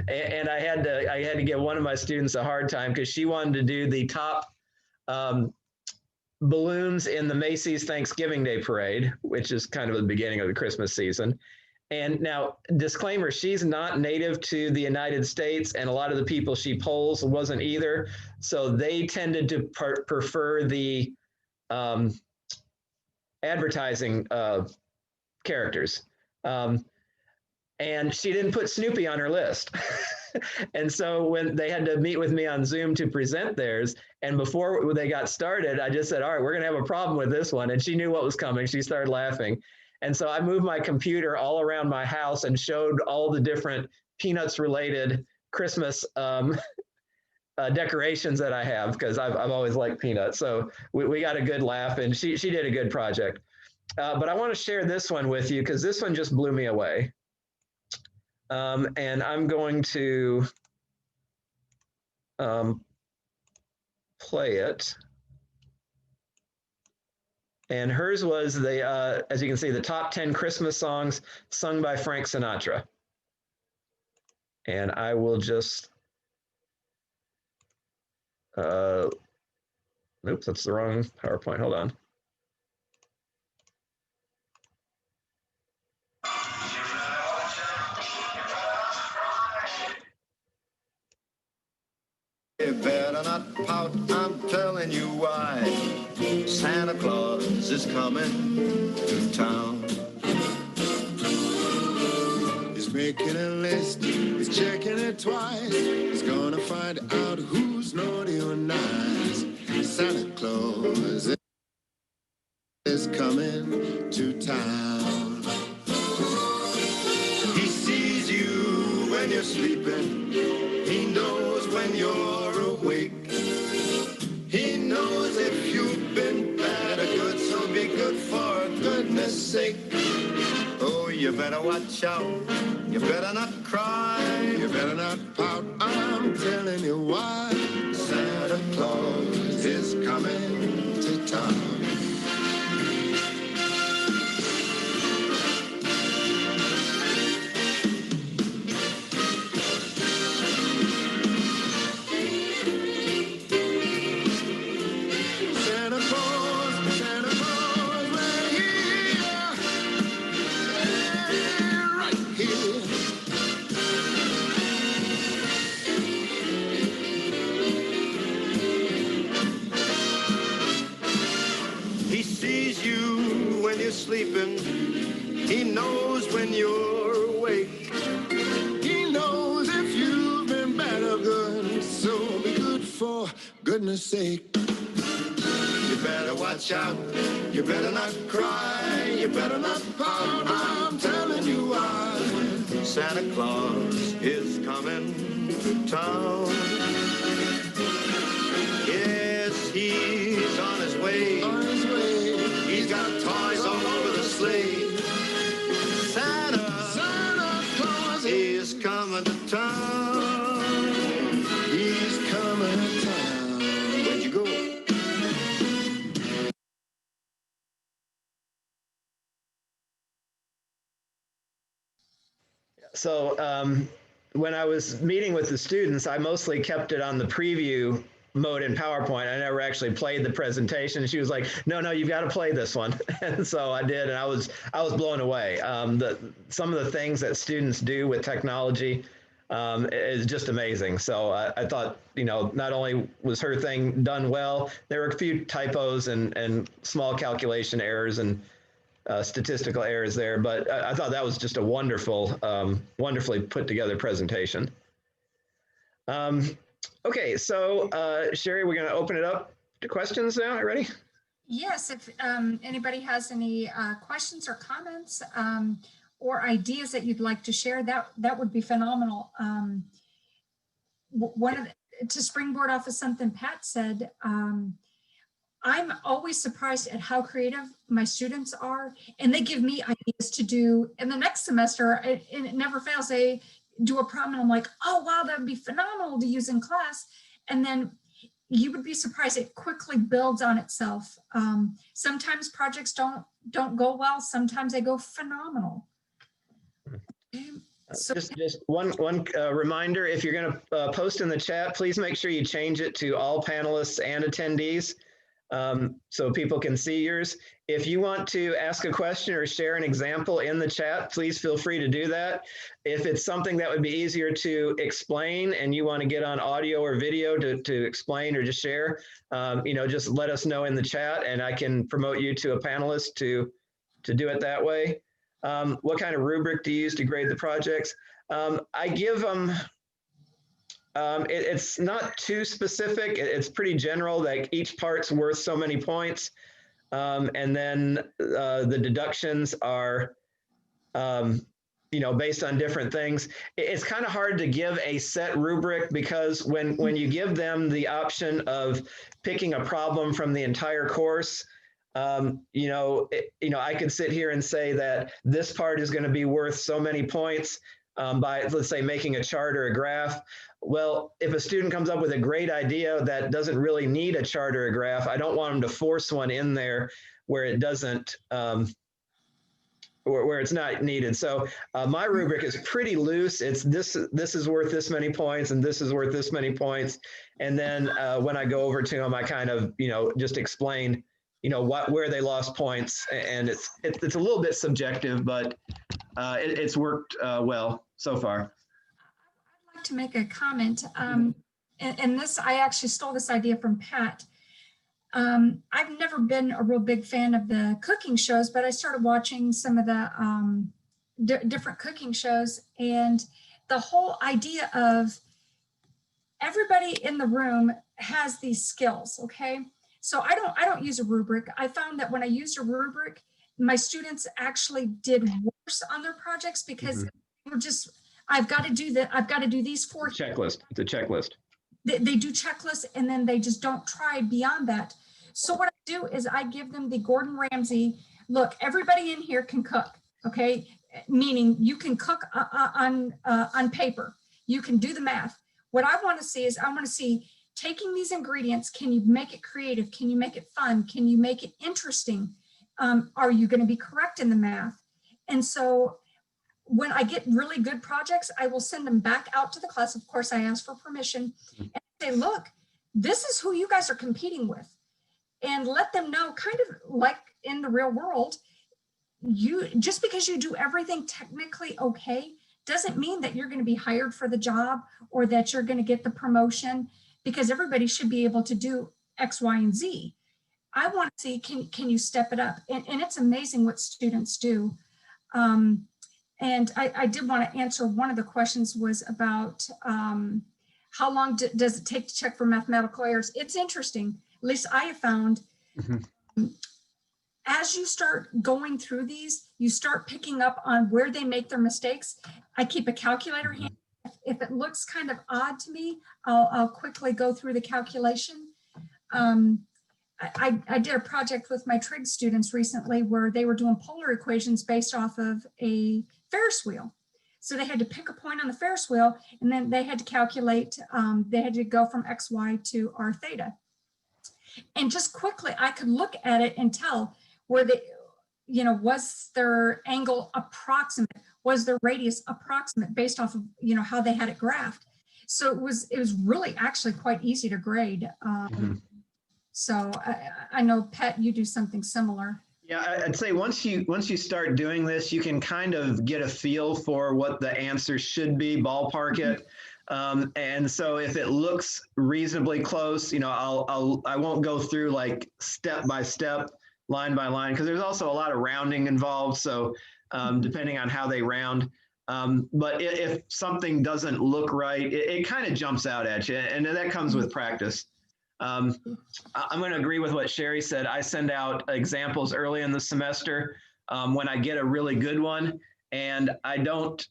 And I had to give one of my students a hard time because she wanted to do the top balloons in the Macy's Thanksgiving Day Parade, which is kind of the beginning of the Christmas season. And now, disclaimer, she's not native to the United States, and a lot of the people she polls wasn't either. So they tended to prefer the advertising characters. And she didn't put Snoopy on her list. And so when they had to meet with me on Zoom to present theirs, and before they got started, I just said, all right, we're going to have a problem with this one. And she knew what was coming. She started laughing. And so I moved my computer all around my house and showed all the different Peanuts related Christmas decorations that I have, because I've always liked Peanuts. So we got a good laugh, and she did a good project. But I want to share this one with you because this one just blew me away. And I'm going to play it. And hers was the, as you can see, the top 10 Christmas songs sung by Frank Sinatra. And I will just, oops, that's the wrong PowerPoint. Hold on. You better not pout, I'm telling you why. Santa Claus is coming to town. He's making a list, he's checking it twice. He's gonna find out who's naughty or nice. Santa Claus is coming to town. He sees you when you're sleeping. He knows when you're awake. He knows if you've been bad or good, so be good for goodness sake. Oh, you better watch out. You better not cry. You better not pout. I'm telling you why. Santa Claus is coming to town. Sleeping, he knows when you're awake. He knows if you've been bad or good, so be good for goodness sake. You better watch out, you better not cry, you better not pout. I'm telling you why. Santa Claus is coming to town. Yes, he's on his way. On his way. He's got toys all over the sleigh. Santa Claus is coming to town. He's coming to town. Where'd you go? So when I was meeting with the students, I mostly kept it on the preview mode in PowerPoint. I never actually played the presentation. She was like, no, you've got to play this one. And so I did, and I was blown away. Some of the things that students do with technology is just amazing. So I thought, not only was her thing done well, there were a few typos and small calculation errors and statistical errors there, but I thought that was just a wonderfully put together presentation. Okay, so Sherry, we're going to open it up to questions now. Ready? Yes, if anybody has any questions or comments or ideas that you'd like to share, that would be phenomenal. To springboard off of something Pat said, I'm always surprised at how creative my students are, and they give me ideas to do in the next semester, and it never fails. They do a problem and I'm like, oh wow, that would be phenomenal to use in class. And then you would be surprised, it quickly builds on itself. Sometimes projects don't go well, sometimes they go phenomenal. So just one reminder, if you're going to post in the chat, please make sure you change it to all panelists and attendees, so people can see yours. If you want to ask a question or share an example in the chat, please feel free to do that. If it's something that would be easier to explain and you want to get on audio or video to explain or just share, just let us know in the chat and I can promote you to a panelist to do it that way. What kind of rubric do you use to grade the projects? I give them, it's not too specific. It's pretty general, like each part's worth so many points. And then the deductions are, based on different things. It's kind of hard to give a set rubric because when you give them the option of picking a problem from the entire course, I could sit here and say that this part is going to be worth so many points by, let's say, making a chart or a graph. Well, if a student comes up with a great idea that doesn't really need a chart or a graph, I don't want them to force one in there where it doesn't, where it's not needed. So my rubric is pretty loose. It's this is worth this many points and this is worth this many points. And then when I go over to them, I kind of, just explain, where they lost points. And it's a little bit subjective, but it's worked well so far. I'd like to make a comment. And this, I actually stole this idea from Pat. I've never been a real big fan of the cooking shows, but I started watching some of the different cooking shows, and the whole idea of everybody in the room has these skills, okay? So I don't use a rubric. I found that when I used a rubric, my students actually did worse on their projects because we're just, I've got to do that. I've got to do these four. Checklist. It's a checklist. They do checklists and then they just don't try beyond that. So what I do is I give them the Gordon Ramsay, look, everybody in here can cook, okay? Meaning you can cook on paper. You can do the math. What I want to see is I want to see taking these ingredients, can you make it creative? Can you make it fun? Can you make it interesting? Are you going to be correct in the math? And so when I get really good projects, I will send them back out to the class. Of course, I ask for permission and say, look, this is who you guys are competing with. And let them know, kind of like in the real world, just because you do everything technically okay, doesn't mean that you're going to be hired for the job or that you're going to get the promotion, because everybody should be able to do X, Y, and Z. I want to see, can you step it up? And it's amazing what students do. And I did want to answer one of the questions was about how long does it take to check for mathematical errors? It's interesting. At least I have found as you start going through these, you start picking up on where they make their mistakes. I keep a calculator handy. If it looks kind of odd to me, I'll quickly go through the calculation. I did a project with my trig students recently where they were doing polar equations based off of a Ferris wheel. So they had to pick a point on the Ferris wheel and then they had to calculate, they had to go from X, Y to R theta. And just quickly, I could look at it and tell where the, was their angle approximate? Was their radius approximate based off of, how they had it graphed? So it was really actually quite easy to grade. So I know, Pat, you do something similar. Yeah, I'd say once you start doing this, you can kind of get a feel for what the answer should be, ballpark it. And so if it looks reasonably close, you know, I won't go through like step by step, line by line, because there's also a lot of rounding involved. So depending on how they round. But if something doesn't look right, it kind of jumps out at you, and that comes with practice. I'm going to agree with what Sherry said. I send out examples early in the semester when I get a really good one, and I don't,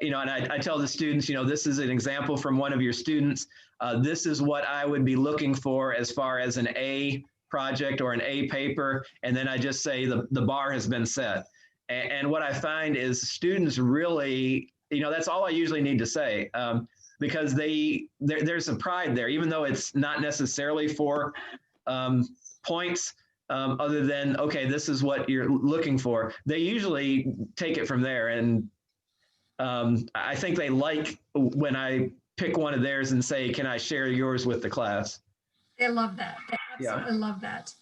you know, and I tell the students, you know, this is an example from one of your students. This is what I would be looking for as far as an A project or an A paper, and then I just say the bar has been set. And what I find is students really, you know, that's all I usually need to say. Because there's a pride there, even though it's not necessarily for points other than, okay, this is what you're looking for. They usually take it from there. And I think they like when I pick one of theirs and say, can I share yours with the class? They love that. They absolutely love that.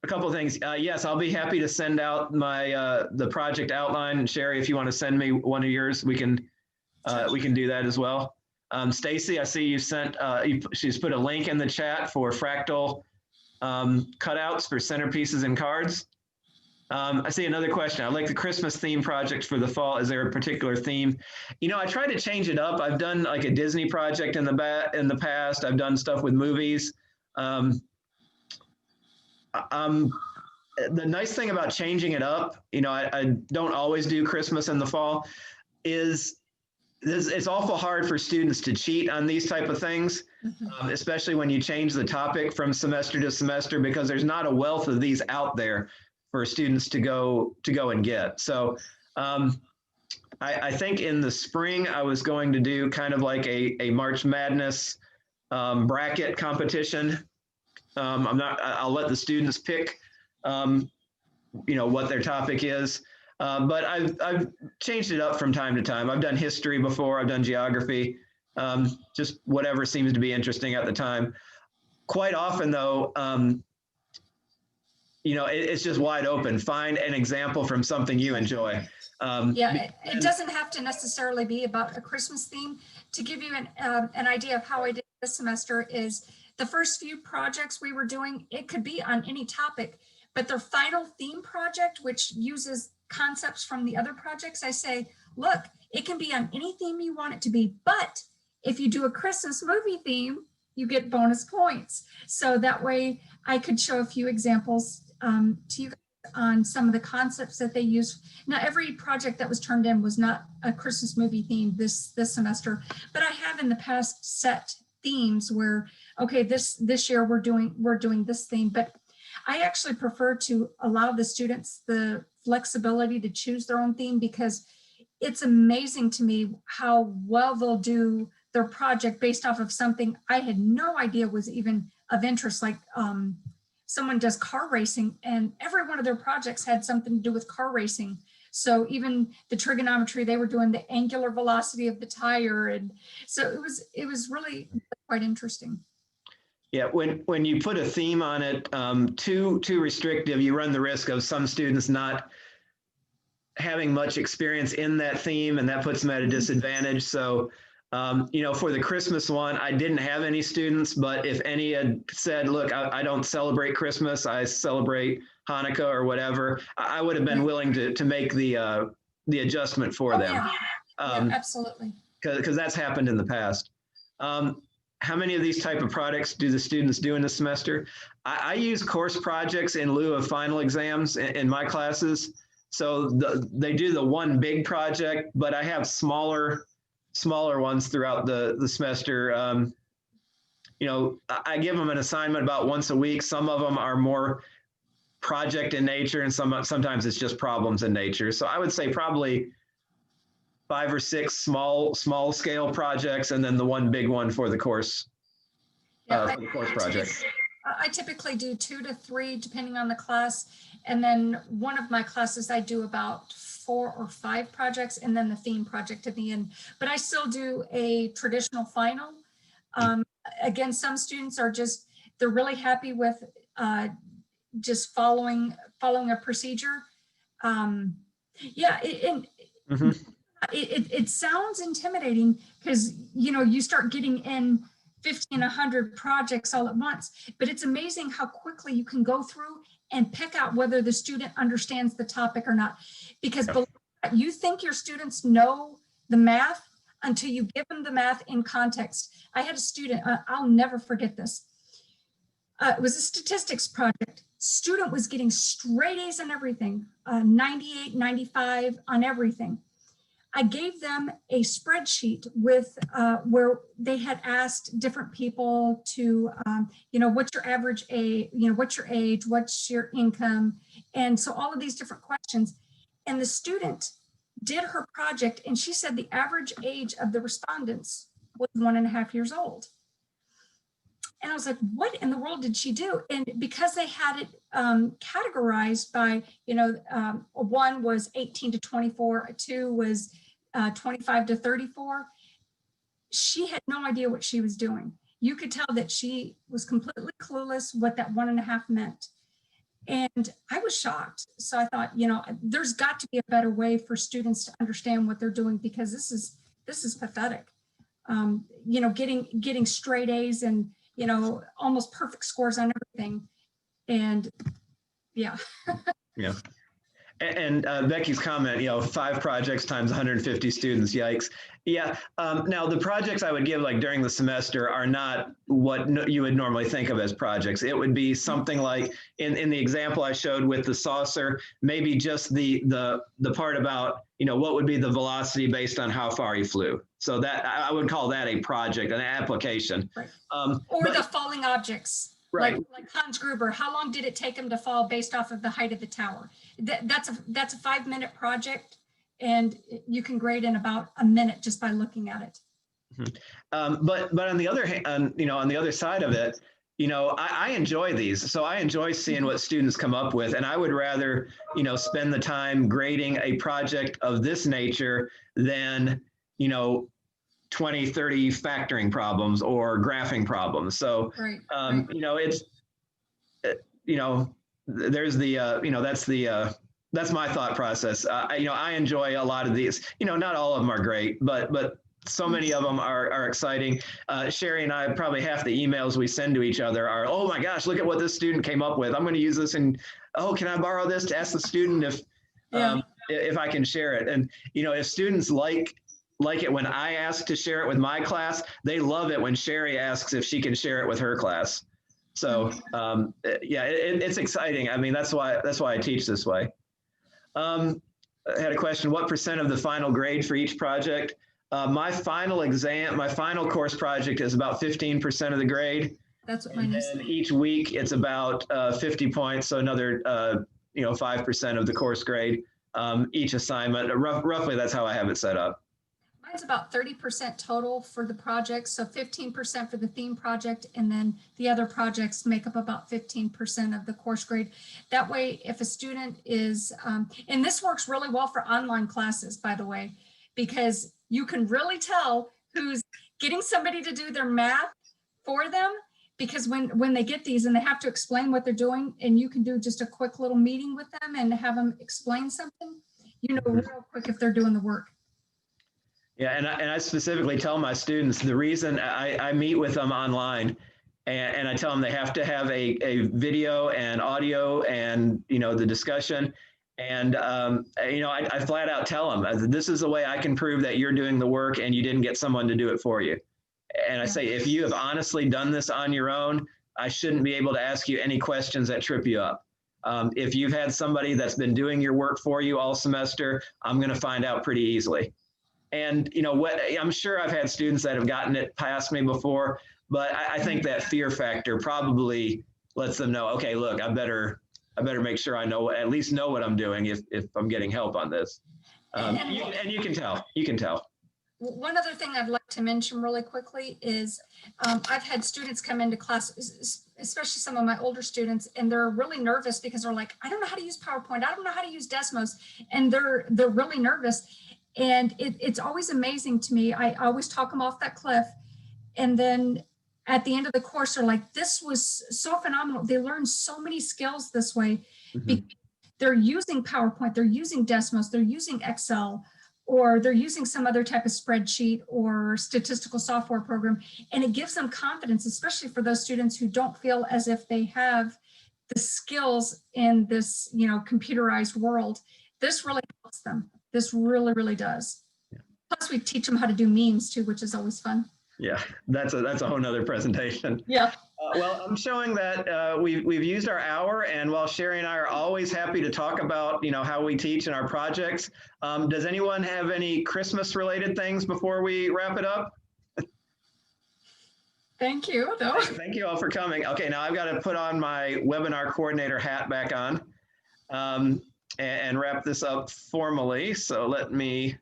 A couple of things. Yes, I'll be happy to send out my the project outline. Sherry, if you want to send me one of yours, we can do that as well. Stacy, I see you sent, she's put a link in the chat for fractal cutouts for centerpieces and cards. I see another question. I like the Christmas theme project for the fall. Is there a particular theme? You know, I try to change it up. I've done like a Disney project in the past. I've done stuff with movies. The nice thing about changing it up, you know, I don't always do Christmas in the fall, is it's awful hard for students to cheat on these type of things, especially when you change the topic from semester to semester, because there's not a wealth of these out there for students to go and get. So I think in the spring, I was going to do kind of like a March Madness bracket competition. I'll let the students pick, you know, what their topic is. But I've changed it up from time to time. I've done history before. I've done geography, just whatever seems to be interesting at the time. Quite often, though, you know, it's just wide open. Find an example from something you enjoy. Yeah, it doesn't have to necessarily be about a Christmas theme. To give you an idea of how I did this semester is the first few projects we were doing, it could be on any topic, but their final theme project, which uses concepts from the other projects, I say, look, it can be on any theme you want it to be, but if you do a Christmas movie theme, you get bonus points. So that way I could show a few examples to you guys on some of the concepts that they use. Now, every project that was turned in was not a Christmas movie theme this semester, but I have in the past set themes where, okay, this year we're doing this theme, but I actually prefer to allow the students the flexibility to choose their own theme, because it's amazing to me how well they'll do their project based off of something I had no idea was even of interest. Like someone does car racing, and every one of their projects had something to do with car racing. So even the trigonometry, they were doing the angular velocity of the tire. And so it was really quite interesting. Yeah, when you put a theme on it, too restrictive, you run the risk of some students not having much experience in that theme, and that puts them at a disadvantage. So, you know, for the Christmas one, I didn't have any students, but if any had said, look, I don't celebrate Christmas, I celebrate Hanukkah or whatever, I would have been willing to make the adjustment for them. Yeah. Yeah, absolutely. Because that's happened in the past. How many of these type of products do the students do in the semester? I use course projects in lieu of final exams in my classes. So they do the one big project, but I have smaller ones throughout the semester. You know, I give them an assignment about once a week. Some of them are more project in nature, and sometimes it's just problems in nature. So I would say probably 5 or 6 small scale projects, and then the one big one for the course, for the course project. I typically do 2 to 3 depending on the class. And then one of my classes, I do about 4 or 5 projects and then the theme project at the end. But I still do a traditional final. Again, some students are they're really happy with just following a procedure. Yeah, it sounds intimidating because, you know, you start getting in 50 and 100 projects all at once, but it's amazing how quickly you can go through and pick out whether the student understands the topic or not. Because you think your students know the math until you give them the math in context. I had a student, I'll never forget this. It was a statistics project. Student was getting straight A's on everything, 98, 95 on everything. I gave them a spreadsheet with where they had asked different people to, you know, what's your average age, you know, what's your age, what's your income? And so all of these different questions. And the student did her project and she said the average age of the respondents was 1.5 years old. And I was like, what in the world did she do? And because they had it categorized by, you know, 1 was 18 to 24, 2 was 25 to 34, she had no idea what she was doing. You could tell that she was completely clueless what that 1.5 meant. And I was shocked. So I thought, you know, there's got to be a better way for students to understand what they're doing, because this is pathetic. You know, getting straight A's and, you know, almost perfect scores on everything. And yeah. Yeah. And Becky's comment, you know, 5 projects times 150 students, yikes. Yeah. Now the projects I would give like during the semester are not what you would normally think of as projects. It would be something like in the example I showed with the saucer, maybe just the part about, you know, what would be the velocity based on how far you flew. So that I would call that a project, an application. Right. Or the falling objects. Right. Like Hans Gruber, how long did it take him to fall based off of the height of the tower? That's a 5-minute project, and you can grade in about a minute just by looking at it. But on the other hand, you know, on the other side of it, you know, I enjoy these. So I enjoy seeing what students come up with, and I would rather, you know, spend the time grading a project of this nature than, you know, 20, 30 factoring problems or graphing problems. So, right. You know, it's, you know, there's the, you know, that's my thought process. You know, I enjoy a lot of these, you know, not all of them are great, but so many of them are exciting. Sherry and I, probably half the emails we send to each other are, oh my gosh, look at what this student came up with. I'm going to use this, and oh, can I borrow this to ask the student if I can share it? And, you know, if students like it when I ask to share it with my class, they love it when Sherry asks if she can share it with her class. So yeah, it's exciting. I mean, that's why I teach this way. I had a question, what % of the final grade for each project? My final course project is about 15% of the grade. That's what mine is. And each week it's about 50 points. So another, you know, 5% of the course grade, each assignment. Roughly, that's how I have it set up. Mine's about 30% total for the project, so 15% for the theme project, and then the other projects make up about 15% of the course grade. That way, if a student is, and this works really well for online classes, by the way, because you can really tell who's getting somebody to do their math for them, because when they get these and they have to explain what they're doing, and you can do just a quick little meeting with them and have them explain something, you know real quick if they're doing the work. Yeah, and I specifically tell my students the reason I meet with them online, and I tell them they have to have a video and audio and, you know, the discussion. And, you know, I flat out tell them, this is the way I can prove that you're doing the work and you didn't get someone to do it for you. And I say, if you have honestly done this on your own, I shouldn't be able to ask you any questions that trip you up. If you've had somebody that's been doing your work for you all semester, I'm going to find out pretty easily. And, you know, I'm sure I've had students that have gotten it past me before, but I think that fear factor probably lets them know, okay, look, I better make sure I at least know what I'm doing if I'm getting help on this. And you can tell. One other thing I'd like to mention really quickly is I've had students come into class, especially some of my older students, and they're really nervous because they're like, I don't know how to use PowerPoint. I don't know how to use Desmos. And they're really nervous. And it's always amazing to me. I always talk them off that cliff. And then at the end of the course, they're like, this was so phenomenal. They learned so many skills this way. Mhm. They're using PowerPoint, they're using Desmos, they're using Excel, or they're using some other type of spreadsheet or statistical software program. And it gives them confidence, especially for those students who don't feel as if they have the skills in this, computerized world. This really helps them. This really, really does. Yeah. Plus we teach them how to do memes too, which is always fun. Yeah, that's a whole nother presentation. Yeah. Well, I'm showing that we've used our hour, and while Sherry and I are always happy to talk about how we teach and our projects, does anyone have any Christmas related things before we wrap it up? Thank you, though. Thank you all for coming. Okay, now I've got to put on my webinar coordinator hat back on and wrap this up formally. So let me.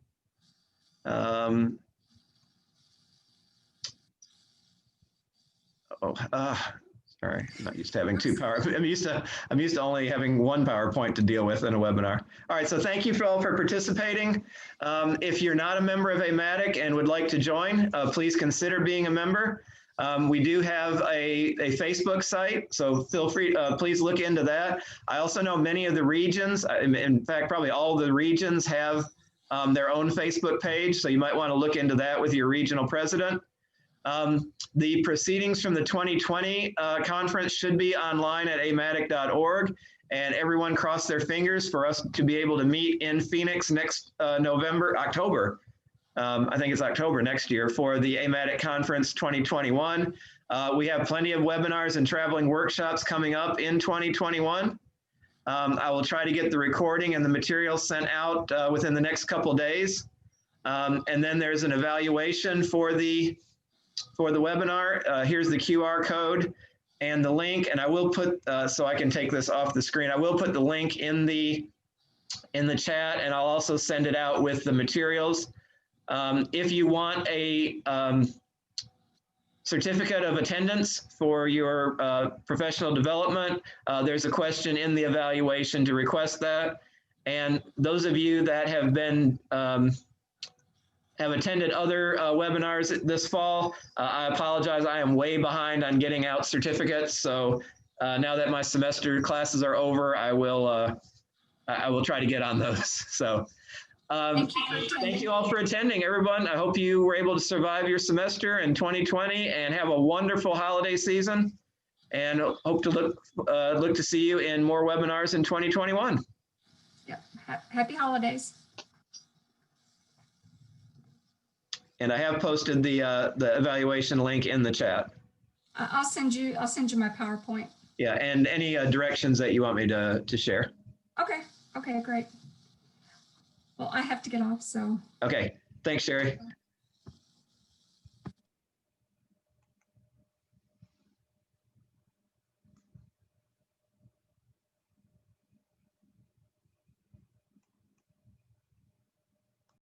Sorry, I'm not used to having two I'm used to only having one PowerPoint to deal with in a webinar. All right, so thank you all for participating. If you're not a member of AMATYC and would like to join, please consider being a member. We do have a Facebook site, so feel free, please look into that. I also know many of the regions, in fact, probably all the regions have their own Facebook page, so you might want to look into that with your regional president. The proceedings from the 2020 conference should be online at amatyc.org, and everyone cross their fingers for us to be able to meet in Phoenix next October. I think it's October next year for the AMATYC Conference 2021. We have plenty of webinars and traveling workshops coming up in 2021. I will try to get the recording and the materials sent out within the next couple of days. And then there's an evaluation for the webinar. Here's the QR code and the link, and I will put, so I can take this off the screen, I will put the link in the chat, and I'll also send it out with the materials. If you want a certificate of attendance for your professional development, there's a question in the evaluation to request that. And those of you that have been have attended other webinars this fall, I apologize, I am way behind on getting out certificates. So now that my semester classes are over, I will try to get on those. So thank you all for attending, everyone. I hope you were able to survive your semester in 2020 and have a wonderful holiday season, and hope to look to see you in more webinars in 2021. Yeah, happy holidays. And I have posted the evaluation link in the chat. I'll send you my PowerPoint. Yeah, and any directions that you want me to share. Okay. Okay, great. Well, I have to get off, so. Okay, thanks, Sherry.